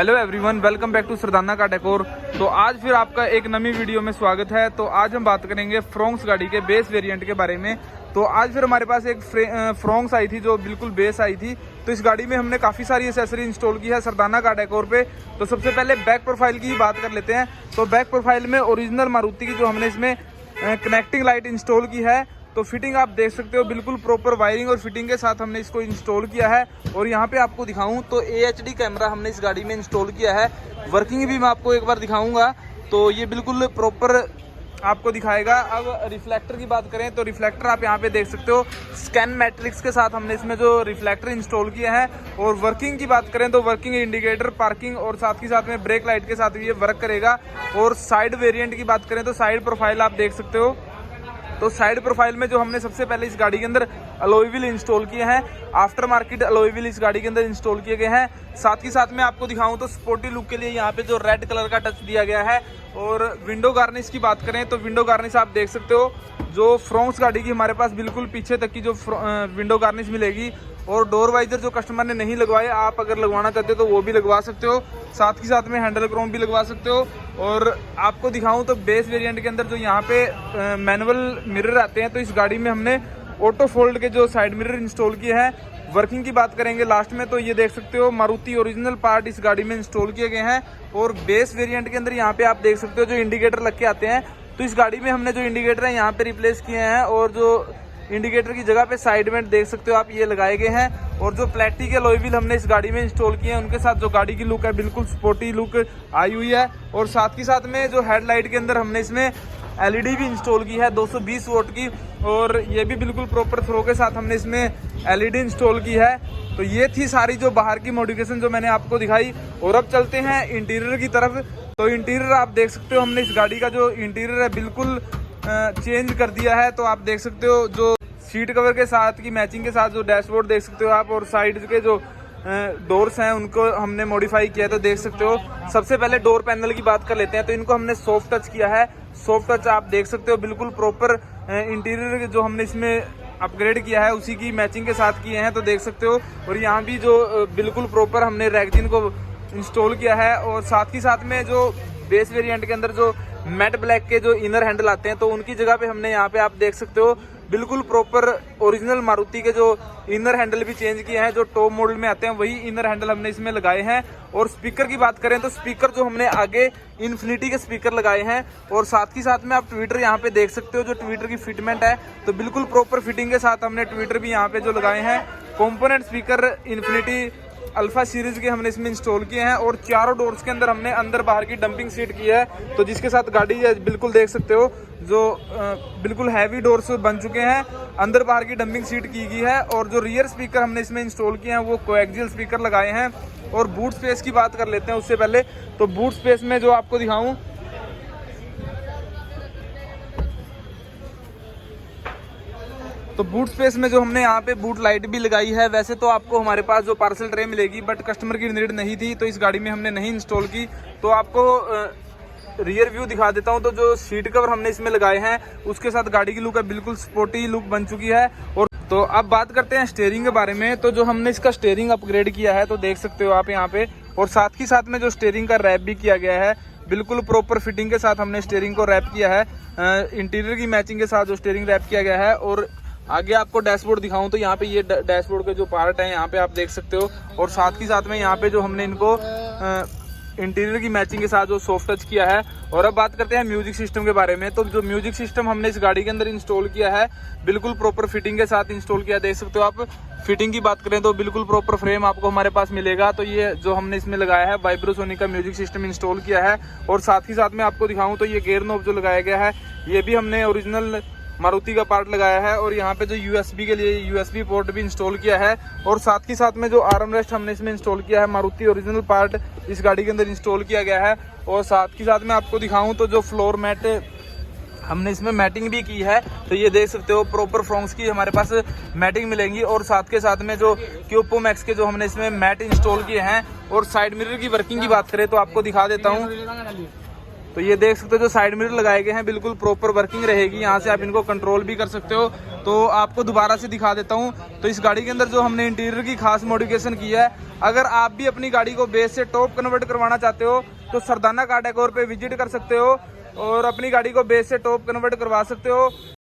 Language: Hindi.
Hello everyone, welcome back to Sardana का डेकोर। तो आज फिर आपका एक नई वीडियो में स्वागत है। तो आज हम बात करेंगे फ्रोंक्स गाड़ी के बेस वेरिएंट के बारे में। तो आज फिर हमारे पास एक फ्रोंक्स आई थी जो बिल्कुल बेस आई थी। तो इस गाड़ी में हमने काफ़ी सारी एसेसरी इंस्टॉल की है सरदाना का डेकोर पे। तो सबसे पहले बैक प्रोफाइल की ही बात कर लेते हैं। तो बैक प्रोफाइल में ओरिजिनल मारुति की जो हमने इसमें कनेक्टिंग लाइट इंस्टॉल की है। तो फिटिंग आप देख सकते हो, बिल्कुल प्रॉपर वायरिंग और फिटिंग के साथ हमने इसको इंस्टॉल किया है। और यहाँ पे आपको दिखाऊं तो AHD कैमरा हमने इस गाड़ी में इंस्टॉल किया है। वर्किंग भी मैं आपको एक बार दिखाऊंगा। तो ये बिल्कुल प्रॉपर आपको दिखाएगा। अब रिफ्लेक्टर की बात करें तो रिफ्लेक्टर आप यहाँ पे देख सकते हो, स्कैन मैट्रिक्स के साथ हमने इसमें जो रिफ्लेक्टर इंस्टॉल किया है। और वर्किंग की बात करें तो वर्किंग इंडिकेटर, पार्किंग और साथ ही साथ में ब्रेक लाइट के साथ भी ये वर्क करेगा। और साइड वेरिएंट की बात करें तो साइड प्रोफाइल आप देख सकते हो। तो साइड प्रोफाइल में जो हमने सबसे पहले इस गाड़ी के अंदर अलॉय व्हील इंस्टॉल किए हैं, आफ्टर मार्केट अलॉय व्हील इस गाड़ी के अंदर इंस्टॉल किए गए हैं। साथ ही साथ में आपको दिखाऊं तो स्पोर्टी लुक के लिए यहाँ पे जो रेड कलर का टच दिया गया है। और विंडो गार्निश की बात करें तो विंडो गार्निश आप देख सकते हो, जो फ्रोंक्स गाड़ी की हमारे पास बिल्कुल पीछे तक की जो विंडो गार्निश मिलेगी। और डोर वाइजर जो कस्टमर ने नहीं लगवाए, आप अगर लगवाना चाहते हो तो वो भी लगवा सकते हो। साथ ही साथ में हैंडल क्रोम भी लगवा सकते हो। और आपको दिखाऊं तो बेस वेरिएंट के अंदर जो यहाँ पे मैनुअल मिरर आते हैं, तो इस गाड़ी में हमने ऑटो फोल्ड के जो साइड मिरर इंस्टॉल किए हैं। वर्किंग की बात करेंगे लास्ट में, तो ये देख सकते हो मारुति ओरिजिनल पार्ट इस गाड़ी में इंस्टॉल किए गए हैं। और बेस वेरिएंट के अंदर यहाँ पे आप देख सकते हो जो इंडिकेटर लग के आते हैं, तो इस गाड़ी में हमने जो इंडिकेटर है यहाँ पे रिप्लेस किए हैं। और जो इंडिकेटर की जगह पे साइड में देख सकते हो आप, ये लगाए गए हैं। और जो प्लेटी के अलॉय व्हील हमने इस गाड़ी में इंस्टॉल किए हैं, उनके साथ जो गाड़ी की लुक है बिल्कुल स्पोर्टी लुक आई हुई है। और साथ ही साथ में जो हेडलाइट के अंदर हमने इसमें LED भी इंस्टॉल की है 220 वोट की। और ये भी बिल्कुल प्रॉपर थ्रो के साथ हमने इसमें LED इंस्टॉल की है। तो ये थी सारी जो बाहर की मॉडिफिकेशन जो मैंने आपको दिखाई। और अब चलते हैं इंटीरियर की तरफ। तो इंटीरियर आप देख सकते हो, हमने इस गाड़ी का जो इंटीरियर है बिल्कुल चेंज कर दिया है। तो आप देख सकते हो जो सीट कवर के साथ की मैचिंग के साथ जो डैशबोर्ड देख सकते हो आप, और साइड के जो डोर्स हैं उनको हमने मॉडिफाई किया है। तो देख सकते हो, सबसे पहले डोर पैनल की बात कर लेते हैं। तो इनको हमने सॉफ्ट टच किया है। सॉफ्ट टच आप देख सकते हो, बिल्कुल प्रॉपर इंटीरियर जो हमने इसमें अपग्रेड किया है उसी की मैचिंग के साथ किए हैं। तो देख सकते हो, और यहाँ भी जो बिल्कुल प्रॉपर हमने रैगजीन को इंस्टॉल किया है। और साथ ही साथ में जो बेस वेरिएंट के अंदर जो मैट ब्लैक के जो इनर हैंडल आते हैं, तो उनकी जगह पे हमने यहाँ पे आप देख सकते हो बिल्कुल प्रॉपर ओरिजिनल मारुति के जो इनर हैंडल भी चेंज किए हैं। जो टॉप मॉडल में आते हैं वही इनर हैंडल हमने इसमें लगाए हैं। और स्पीकर की बात करें तो स्पीकर जो हमने आगे इन्फिनिटी के स्पीकर लगाए हैं। और साथ ही साथ में आप ट्विटर यहाँ पे देख सकते हो, जो ट्विटर की फिटमेंट है तो बिल्कुल प्रॉपर फिटिंग के साथ हमने ट्विटर भी यहाँ पे जो लगाए हैं। Component speaker infinity alpha series के हमने इसमें इंस्टॉल किए हैं। और चारों डोर्स के अंदर हमने अंदर बाहर की डंपिंग सीट की है। तो जिसके साथ गाड़ी बिल्कुल देख सकते हो जो बिल्कुल हैवी डोर्स बन चुके हैं, अंदर बाहर की डंपिंग सीट की गई है। और जो रियर स्पीकर हमने इसमें इंस्टॉल किए हैं वो कोएक्सियल स्पीकर लगाए हैं। और बूट स्पेस की बात कर लेते हैं उससे पहले। तो बूट स्पेस में जो आपको दिखाऊं, तो बूट स्पेस में जो हमने यहाँ पे बूट लाइट भी लगाई है। वैसे तो आपको हमारे पास जो पार्सल ट्रे मिलेगी, बट कस्टमर की नीड नहीं थी तो इस गाड़ी में हमने नहीं इंस्टॉल की। तो आपको रियर व्यू दिखा देता हूँ। तो जो सीट कवर हमने इसमें लगाए हैं उसके साथ गाड़ी की लुक है बिल्कुल स्पोर्टी लुक बन चुकी है। और तो अब बात करते हैं स्टीयरिंग के बारे में। तो जो हमने इसका स्टीयरिंग अपग्रेड किया है तो देख सकते हो आप यहाँ पे। और साथ ही साथ में जो स्टीयरिंग का रैप भी किया गया है, बिल्कुल प्रॉपर फिटिंग के साथ हमने स्टीयरिंग को रैप किया है। इंटीरियर की मैचिंग के साथ जो स्टीयरिंग रैप किया गया है। और आगे आपको डैशबोर्ड दिखाऊं तो यहाँ पे ये डैशबोर्ड के जो पार्ट है यहाँ पे आप देख सकते हो। और साथ ही साथ में यहाँ पे जो हमने इनको इंटीरियर की मैचिंग के साथ जो सॉफ्ट टच किया है। और अब बात करते हैं म्यूजिक सिस्टम के बारे में। तो जो म्यूजिक सिस्टम हमने इस गाड़ी के अंदर इंस्टॉल किया है बिल्कुल प्रॉपर फिटिंग के साथ इंस्टॉल किया, देख सकते हो आप। फिटिंग की बात करें तो बिल्कुल प्रॉपर फ्रेम आपको हमारे पास मिलेगा। तो ये जो हमने इसमें लगाया है वाइब्रोसोनिक का म्यूजिक सिस्टम इंस्टॉल किया है। और साथ ही साथ में आपको दिखाऊं तो ये गेयर नॉब जो लगाया गया है ये भी हमने ओरिजिनल मारुति का पार्ट लगाया है। और यहाँ पे जो USB के लिए USB पोर्ट भी इंस्टॉल किया है। और साथ ही साथ में जो आर्म रेस्ट हमने इसमें इंस्टॉल किया है, मारुति ओरिजिनल पार्ट इस गाड़ी के अंदर इंस्टॉल किया गया है। और साथ ही साथ में आपको दिखाऊं तो जो फ्लोर मैट हमने इसमें मैटिंग भी की है। तो ये देख सकते हो प्रॉपर फ्रोंक्स की हमारे पास मैटिंग मिलेंगी। और साथ के साथ में जो क्यूपो मैक्स के जो हमने इसमें मैट इंस्टॉल किए हैं। और साइड मिरर की वर्किंग की बात करें तो आपको दिखा देता हूँ। तो ये देख सकते हो जो साइड मिरर लगाए गए हैं बिल्कुल प्रॉपर वर्किंग रहेगी। यहाँ से आप इनको कंट्रोल भी कर सकते हो। तो आपको दोबारा से दिखा देता हूँ। तो इस गाड़ी के अंदर जो हमने इंटीरियर की खास मॉडिफिकेशन की है, अगर आप भी अपनी गाड़ी को बेस से टॉप कन्वर्ट करवाना चाहते हो तो सरदाना कार डेकोर पे विजिट कर सकते हो और अपनी गाड़ी को बेस से टॉप कन्वर्ट करवा सकते हो।